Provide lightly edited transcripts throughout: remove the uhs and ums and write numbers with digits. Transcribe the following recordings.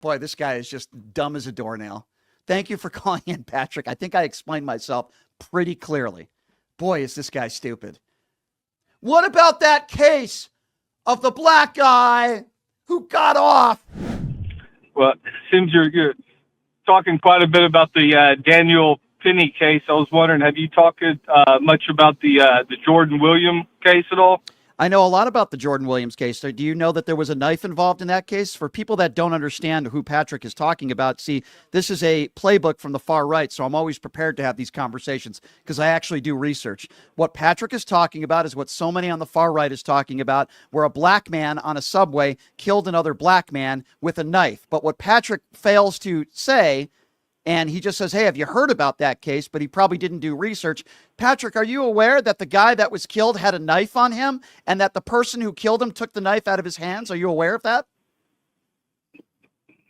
Boy, this guy is just dumb as a doornail. Thank you for calling in, Patrick. I think I explained myself pretty clearly. Boy, is this guy stupid. What about that case of the black guy who got off? Well, it seems you're talking quite a bit about the Daniel Penny case. I was wondering, have you talked much about the Jordan Williams case at all? I know a lot about the Jordan Williams case. Do you know that there was a knife involved in that case? For people that don't understand who Patrick is talking about, see, this is a playbook from the far right, so I'm always prepared to have these conversations because I actually do research. What Patrick is talking about is what so many on the far right is talking about, where a black man on a subway killed another black man with a knife. But what Patrick fails to say, and he just says, hey, have you heard about that case? But he probably didn't do research. Patrick, are you aware that the guy that was killed had a knife on him and that the person who killed him took the knife out of his hands? Are you aware of that?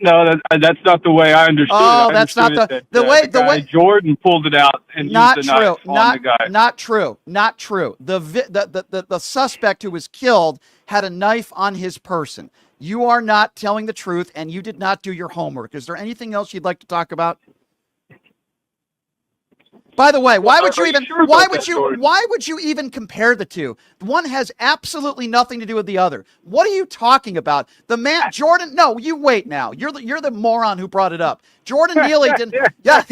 No, that's not the way I understood it. Oh, that's not the way Jordan pulled it out and not used the true. knife on the guy. Not true. Not true. The suspect who was killed had a knife on his person. You are not telling the truth, and you did not do your homework. Is there anything else you'd like to talk about? By the way, why would you even compare the two? One has absolutely nothing to do with the other. What are you talking about? The man, Jordan, no, you wait now. You're the moron who brought it up. Jordan Neely didn't. Yeah,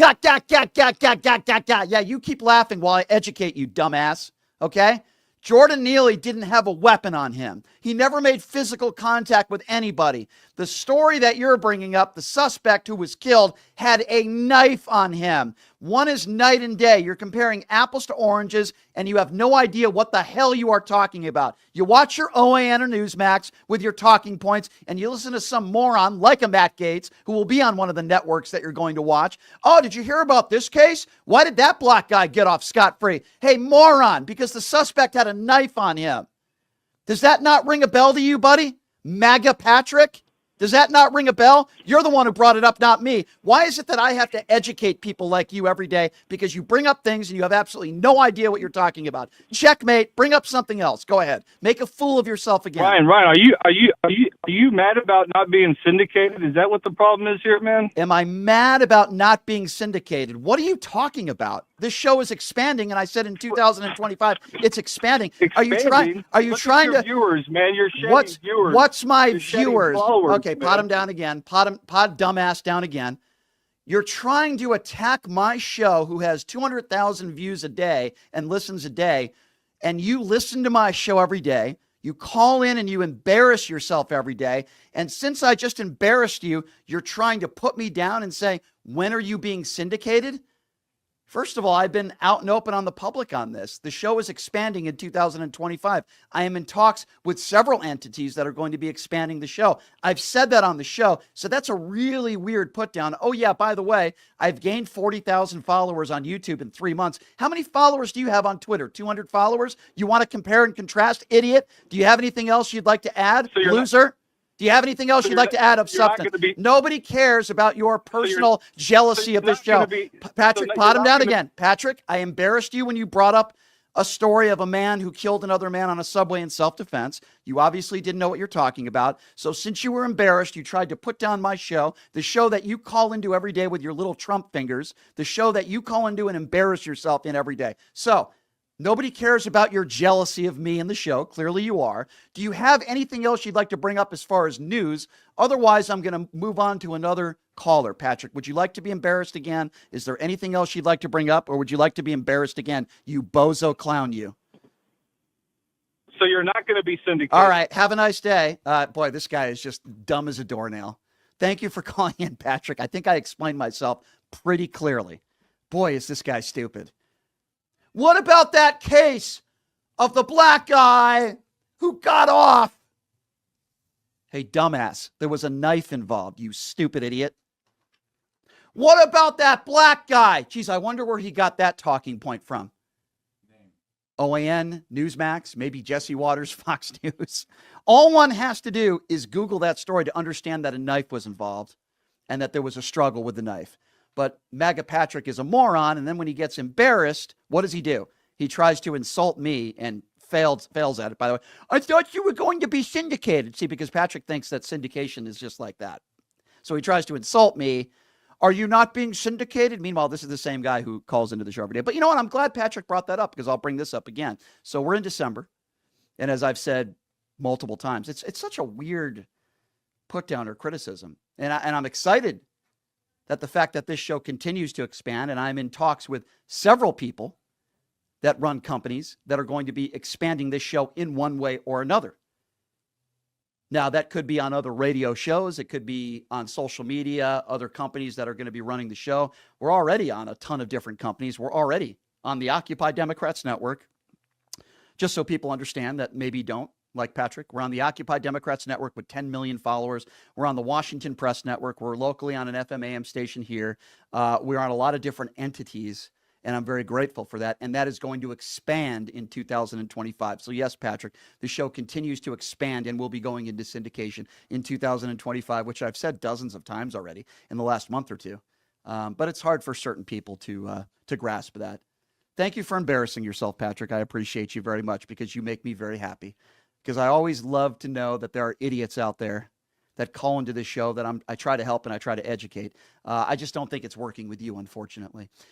you keep laughing while I educate you, dumbass. Okay? Jordan Neely didn't have a weapon on him. He never made physical contact with anybody. The story that you're bringing up, the suspect who was killed had a knife on him. One is night and day. You're comparing apples to oranges, and you have no idea what the hell you are talking about. You watch your OAN or Newsmax with your talking points, and you listen to some moron like a Matt Gaetz, who will be on one of the networks that you're going to watch. Oh, did you hear about this case? Why did that black guy get off scot-free? Hey, moron, because the suspect had a knife on him. Does that not ring a bell to you, buddy? MAGA Patrick? Does that not ring a bell? You're the one who brought it up, not me. Why is it that I have to educate people like you every day? Because you bring up things and you have absolutely no idea what you're talking about. Checkmate. Bring up something else. Go ahead. Make a fool of yourself again. Ryan, are you mad about not being syndicated? Is that what the problem is here, man? Am I mad about not being syndicated? What are you talking about? This show is expanding, and I said in 2025 it's expanding. Are you trying to viewers, man? You're shedding viewers. What's my viewers? Okay, man. pot him down again. Pod dumbass down again. You're trying to attack my show, who has 200,000 views a day and listens a day, and you listen to my show every day. You call in and you embarrass yourself every day. And since I just embarrassed you, you're trying to put me down and say, when are you being syndicated? First of all, I've been out and open on the public on this. The show is expanding in 2025. I am in talks with several entities that are going to be expanding the show. I've said that on the show, so that's a really weird put down. Oh yeah, by the way, I've gained 40,000 followers on YouTube in 3 months. How many followers do you have on Twitter? 200 followers? You want to compare and contrast, idiot? Do you have anything else you'd like to add, loser? Do you have anything else you'd like to add of substance? Nobody cares about your personal jealousy of this show. Patrick, pot him down again. Patrick, I embarrassed you when you brought up a story of a man who killed another man on a subway in self-defense. You obviously didn't know what you're talking about. So since you were embarrassed, you tried to put down my show, the show that you call into every day with your little Trump fingers, the show that you call into and embarrass yourself in every day. So nobody cares about your jealousy of me and the show. Clearly you are. Do you have anything else you'd like to bring up as far as news? Otherwise, I'm going to move on to another caller. Patrick, would you like to be embarrassed again? Is there anything else you'd like to bring up, or would you like to be embarrassed again? You bozo clown, you. So you're not going to be syndicated. All right. Have a nice day. Boy, this guy is just dumb as a doornail. Thank you for calling in, Patrick. I think I explained myself pretty clearly. Boy, is this guy stupid. What about that case of the black guy who got off? Hey, dumbass, there was a knife involved, you stupid idiot. What about that black guy? Geez, I wonder where he got that talking point from. OAN, Newsmax, maybe Jesse Waters, Fox News. All one has to do is Google that story to understand that a knife was involved and that there was a struggle with the knife. But MAGA Patrick is a moron, and then when he gets embarrassed, what does he do? He tries to insult me and fails at it, by the way. I thought you were going to be syndicated. See, because Patrick thinks that syndication is just like that. So he tries to insult me. Are you not being syndicated? Meanwhile, this is the same guy who calls into the show every day. But you know what? I'm glad Patrick brought that up because I'll bring this up again. So we're in December. And as I've said multiple times, it's such a weird put down or criticism. And I'm excited that the fact that this show continues to expand, and I'm in talks with several people that run companies that are going to be expanding this show in one way or another. Now, that could be on other radio shows. It could be on social media, other companies that are going to be running the show. We're already on a ton of different companies. We're already on the Occupy Democrats Network. Just so people understand that maybe don't, like Patrick, we're on the Occupy Democrats Network with 10 million followers. We're on the Washington Press Network. We're locally on an FM AM station here. We're on a lot of different entities, and I'm very grateful for that. And that is going to expand in 2025. So yes, Patrick, the show continues to expand and will be going into syndication in 2025, which I've said dozens of times already in the last month or two. But it's hard for certain people to grasp that. Thank you for embarrassing yourself, Patrick. I appreciate you very much because you make me very happy. Because I always love to know that there are idiots out there that call into this show that I try to help and I try to educate. I just don't think it's working with you, unfortunately.